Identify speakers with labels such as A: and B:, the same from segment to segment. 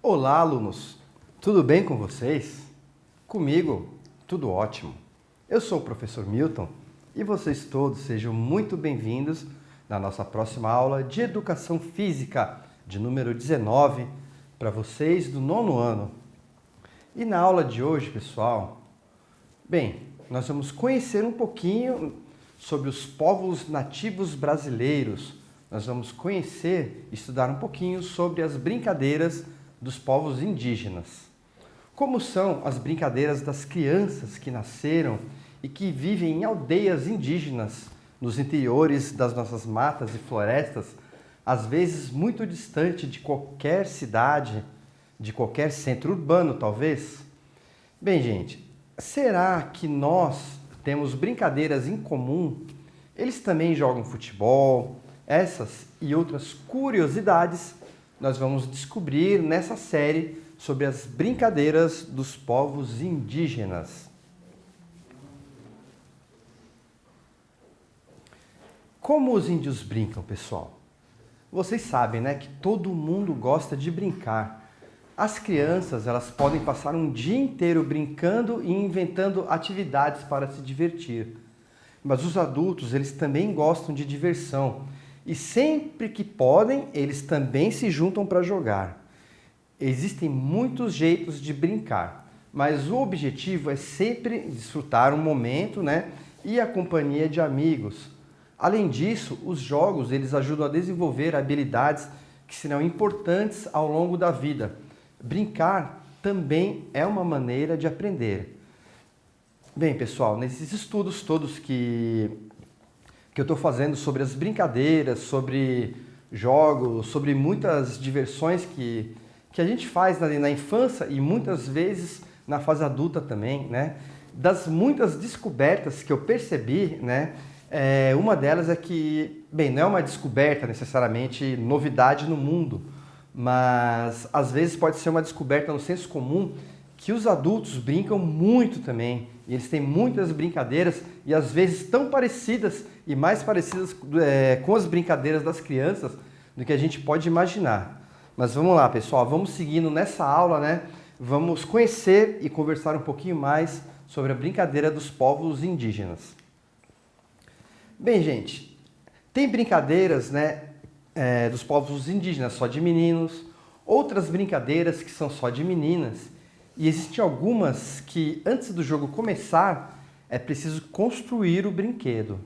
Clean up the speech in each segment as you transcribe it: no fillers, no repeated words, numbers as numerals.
A: Olá, alunos! Tudo bem com vocês? Comigo, tudo ótimo. Eu sou o professor Milton e vocês todos sejam muito bem-vindos na nossa próxima aula de Educação Física, de número 19, para vocês do nono ano. E na aula de hoje, pessoal, nós vamos conhecer um pouquinho sobre os povos nativos brasileiros. Nós vamos conhecer, estudar um pouquinho sobre as brincadeiras dos povos indígenas. Como são as brincadeiras das crianças que nasceram e que vivem em aldeias indígenas nos interiores das nossas matas e florestas, às vezes muito distante de qualquer cidade, de qualquer centro urbano, talvez? Bem, gente, será que nós temos brincadeiras em comum? Eles também jogam futebol? Essas e outras curiosidades nós vamos descobrir nessa série sobre as brincadeiras dos povos indígenas. Como os índios brincam, pessoal? Vocês sabem, né, que todo mundo gosta de brincar. As crianças, elas podem passar um dia inteiro brincando e inventando atividades para se divertir. Mas os adultos, eles também gostam de diversão. E sempre que podem, eles também se juntam para jogar. Existem muitos jeitos de brincar, mas o objetivo é sempre desfrutar um momento, né, e a companhia de amigos. Além disso, os jogos eles ajudam a desenvolver habilidades que serão importantes ao longo da vida. Brincar também é uma maneira de aprender. Bem, pessoal, nesses estudos todos que eu estou fazendo sobre as brincadeiras, sobre jogos, sobre muitas diversões que a gente faz na infância e muitas vezes na fase adulta também, né? Das muitas descobertas que eu percebi, né? Uma delas é que, não é uma descoberta necessariamente novidade no mundo, mas às vezes pode ser uma descoberta no senso comum que os adultos brincam muito também. E eles têm muitas brincadeiras e às vezes tão parecidas e mais parecidas com as brincadeiras das crianças do que a gente pode imaginar. Mas vamos lá, pessoal, vamos seguindo nessa aula, né? Vamos conhecer e conversar um pouquinho mais sobre a brincadeira dos povos indígenas. Bem, gente, tem brincadeiras, né, dos povos indígenas só de meninos, outras brincadeiras que são só de meninas. E existem algumas que, antes do jogo começar, é preciso construir o brinquedo.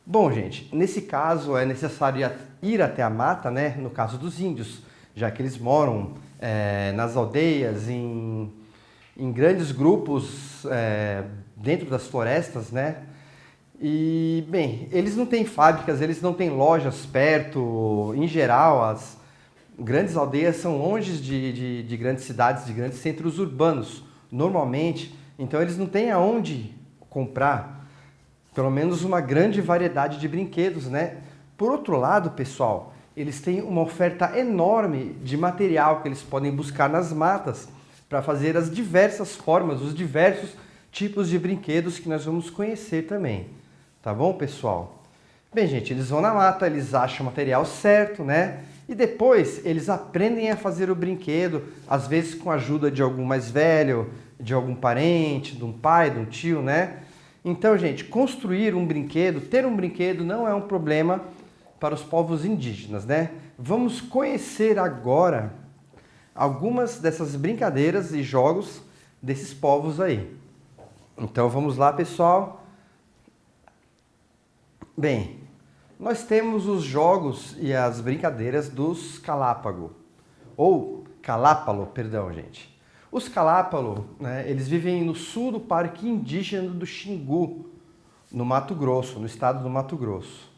A: Bom, gente, nesse caso é necessário ir até a mata, né? No caso dos índios, já que eles moram nas aldeias, em grandes grupos dentro das florestas, né? E, eles não têm fábricas, eles não têm lojas perto. Em geral, as grandes aldeias são longe de grandes cidades, de grandes centros urbanos, normalmente. Então, eles não têm aonde comprar, pelo menos, uma grande variedade de brinquedos, né? Por outro lado, pessoal, eles têm uma oferta enorme de material que eles podem buscar nas matas para fazer as diversas formas, os diversos tipos de brinquedos que nós vamos conhecer também. Tá bom, pessoal? Bem, gente, eles vão na mata, eles acham o material certo, né? E depois eles aprendem a fazer o brinquedo, às vezes com a ajuda de algum mais velho, de algum parente, de um pai, de um tio, né? Então, gente, construir um brinquedo, ter um brinquedo não é um problema para os povos indígenas, né? Vamos conhecer agora algumas dessas brincadeiras e jogos desses povos aí. Então, vamos lá, pessoal. Bem, nós temos os jogos e as brincadeiras dos Calápago, ou Calápalo, perdão, gente. Os Calápalo, né, eles vivem no sul do Parque Indígena do Xingu, no Mato Grosso, no estado do Mato Grosso.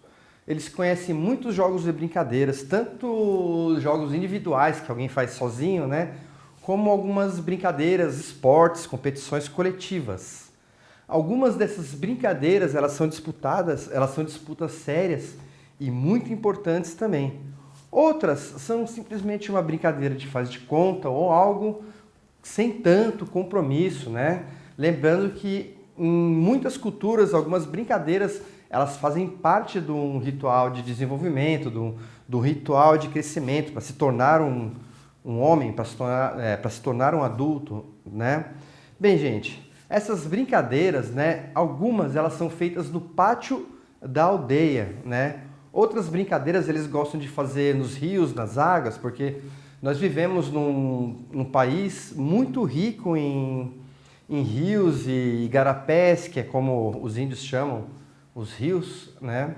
A: Eles conhecem muitos jogos e brincadeiras, tanto jogos individuais que alguém faz sozinho, né, como algumas brincadeiras, esportes, competições coletivas. Algumas dessas brincadeiras, elas são disputas sérias e muito importantes também. Outras são simplesmente uma brincadeira de faz de conta ou algo sem tanto compromisso, né? Lembrando que em muitas culturas, algumas brincadeiras, elas fazem parte de um ritual de desenvolvimento, de um ritual de crescimento, para se tornar um homem para se tornar um adulto, né? Bem, gente, essas brincadeiras, né? Algumas elas são feitas no pátio da aldeia, né? Outras brincadeiras eles gostam de fazer nos rios, nas águas, porque nós vivemos num país muito rico em rios e igarapés, que é como os índios chamam os rios, né?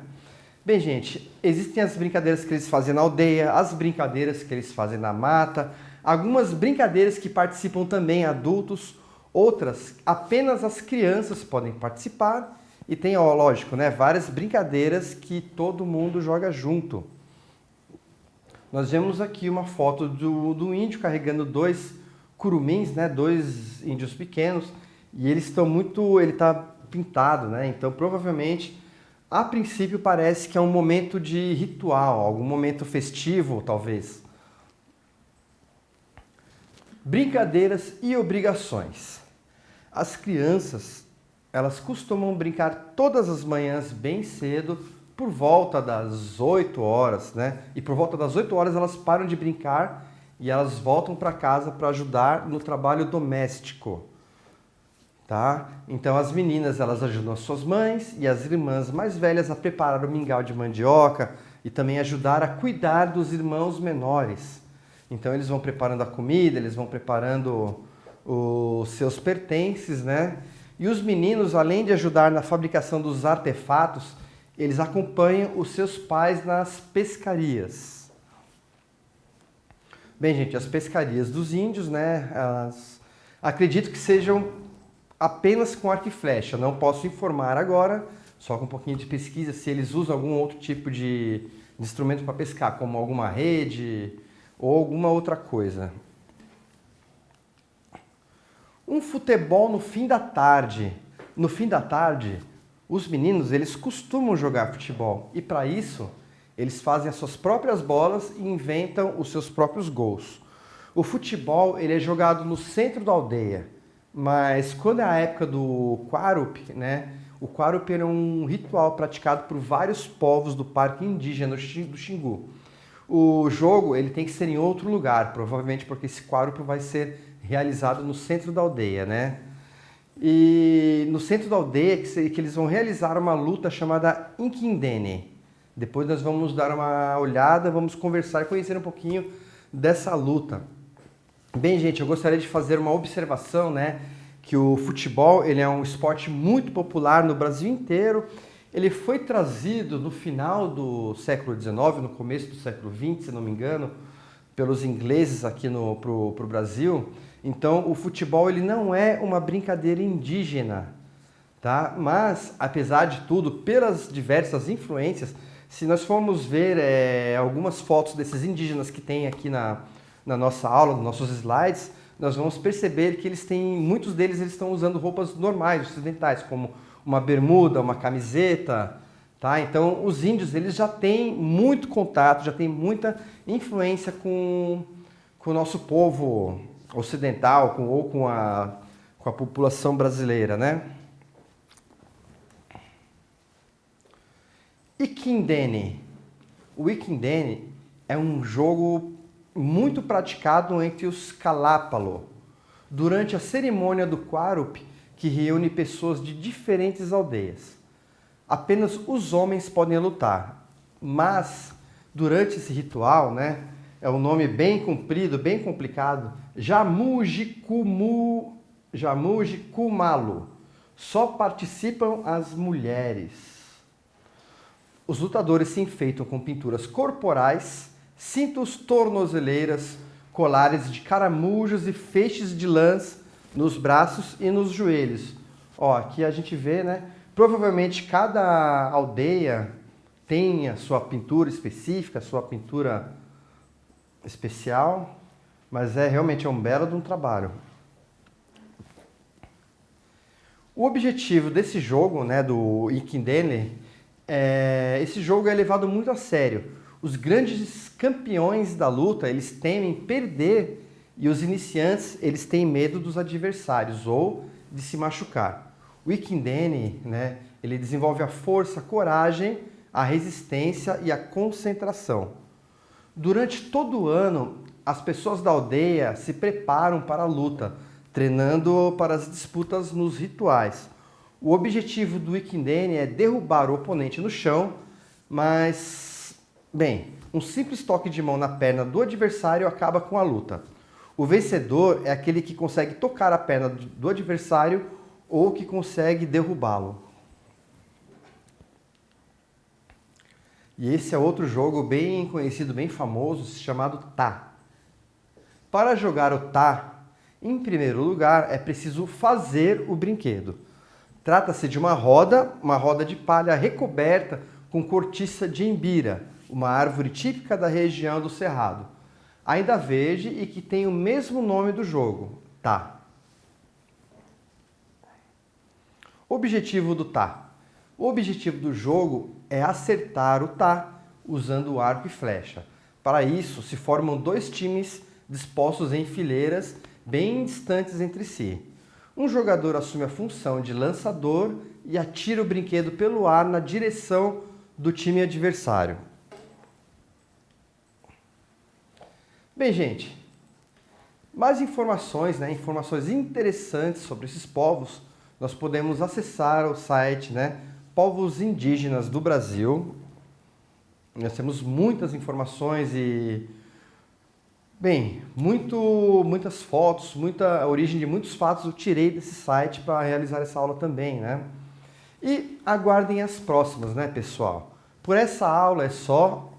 A: Bem, gente, existem as brincadeiras que eles fazem na aldeia, as brincadeiras que eles fazem na mata, algumas brincadeiras que participam também adultos, outras apenas as crianças podem participar e tem, ó, lógico, né, várias brincadeiras que todo mundo joga junto. Nós vemos aqui uma foto do índio carregando dois curumins, né, dois índios pequenos, e eles estão ele está pintado, né? Então provavelmente, a princípio parece que é um momento de ritual, algum momento festivo, talvez. Brincadeiras e obrigações. As crianças, elas costumam brincar todas as manhãs bem cedo, por volta das 8 horas, né? E por volta das 8 horas elas param de brincar e elas voltam para casa para ajudar no trabalho doméstico, tá? Então as meninas, elas ajudam as suas mães e as irmãs mais velhas a preparar o mingau de mandioca e também ajudar a cuidar dos irmãos menores. Então eles vão preparando a comida, eles vão preparando os seus pertences, né? E os meninos, além de ajudar na fabricação dos artefatos, eles acompanham os seus pais nas pescarias. Bem, gente, as pescarias dos índios, né? Acredito que sejam apenas com arco e flecha. Não posso informar agora, só com um pouquinho de pesquisa, se eles usam algum outro tipo de instrumento para pescar, como alguma rede ou alguma outra coisa. Um futebol no fim da tarde. No fim da tarde, os meninos, eles costumam jogar futebol e para isso eles fazem as suas próprias bolas e inventam os seus próprios gols. O futebol, ele é jogado no centro da aldeia, mas quando é a época do Quarup, né? O Quarup é um ritual praticado por vários povos do Parque Indígena do Xingu. O jogo, ele tem que ser em outro lugar, provavelmente porque esse Quarup vai ser realizado no centro da aldeia, né? E no centro da aldeia que eles vão realizar uma luta chamada Inkindene. Depois nós vamos dar uma olhada, vamos conversar e conhecer um pouquinho dessa luta. Bem, gente, eu gostaria de fazer uma observação, né? Que o futebol, ele é um esporte muito popular no Brasil inteiro. Ele foi trazido no final do século XIX, no começo do século XX, se não me engano, pelos ingleses aqui pro Brasil. Então, o futebol, ele não é uma brincadeira indígena, tá? Mas, apesar de tudo, pelas diversas influências, se nós formos ver algumas fotos desses indígenas que tem aqui na nossa aula, nos nossos slides, nós vamos perceber que muitos deles eles estão usando roupas normais, ocidentais, como uma bermuda, uma camiseta, tá? Então, os índios, eles já têm muito contato, já têm muita influência com o nosso povo ocidental ou com a população brasileira, né? Inkindene. O Inkindene é um jogo muito praticado entre os Kalapalo, durante a cerimônia do Quarup, que reúne pessoas de diferentes aldeias. Apenas os homens podem lutar, mas durante esse ritual, né, é um nome bem comprido, bem complicado, Jamujikumalu, só participam as mulheres. Os lutadores se enfeitam com pinturas corporais, cintos, tornozeleiras, colares de caramujos e feixes de lãs nos braços e nos joelhos. Ó, aqui a gente vê, né? Provavelmente cada aldeia tem a sua pintura específica, a sua pintura especial, mas realmente um belo de um trabalho. O objetivo desse jogo, né, do Inkindene, esse jogo é levado muito a sério. Os grandes campeões da luta, eles temem perder e os iniciantes, eles têm medo dos adversários ou de se machucar. O Inkindene, né, ele desenvolve a força, a coragem, a resistência e a concentração. Durante todo o ano, as pessoas da aldeia se preparam para a luta, treinando para as disputas nos rituais. O objetivo do Ikindene é derrubar o oponente no chão, mas, bem, um simples toque de mão na perna do adversário acaba com a luta. O vencedor é aquele que consegue tocar a perna do adversário ou que consegue derrubá-lo. E esse é outro jogo bem conhecido, bem famoso, chamado Tá. Para jogar o Tá, em primeiro lugar, é preciso fazer o brinquedo. Trata-se de uma roda de palha recoberta com cortiça de embira, uma árvore típica da região do Cerrado, ainda verde e que tem o mesmo nome do jogo, Tá. Objetivo do Tá. O objetivo do jogo é acertar o Tá usando o arco e flecha. Para isso, se formam dois times dispostos em fileiras bem distantes entre si. Um jogador assume a função de lançador e atira o brinquedo pelo ar na direção do time adversário. Bem, gente, mais informações, informações interessantes sobre esses povos, nós podemos acessar o site, Povos Indígenas do Brasil. Nós temos muitas informações e, bem, muitas fotos, muita origem de muitos fatos eu tirei desse site para realizar essa aula também, E aguardem as próximas, pessoal? Por essa aula é só,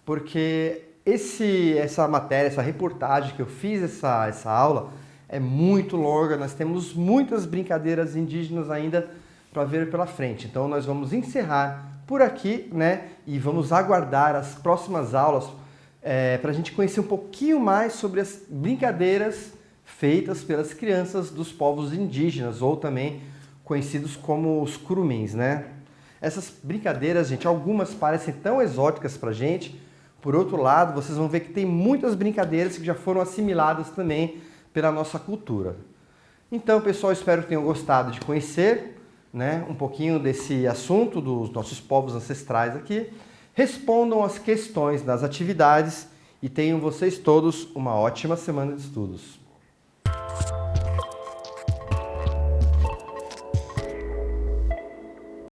A: porque essa matéria, essa reportagem que eu fiz essa aula é muito longa, nós temos muitas brincadeiras indígenas ainda para ver pela frente. Então nós vamos encerrar por aqui, e vamos aguardar as próximas aulas para a gente conhecer um pouquinho mais sobre as brincadeiras feitas pelas crianças dos povos indígenas, ou também conhecidos como os curumins, Essas brincadeiras, gente, algumas parecem tão exóticas para a gente, por outro lado, vocês vão ver que tem muitas brincadeiras que já foram assimiladas também pela nossa cultura. Então, pessoal, espero que tenham gostado de conhecer um pouquinho desse assunto dos nossos povos ancestrais aqui. Respondam as questões das atividades e tenham vocês todos uma ótima semana de estudos.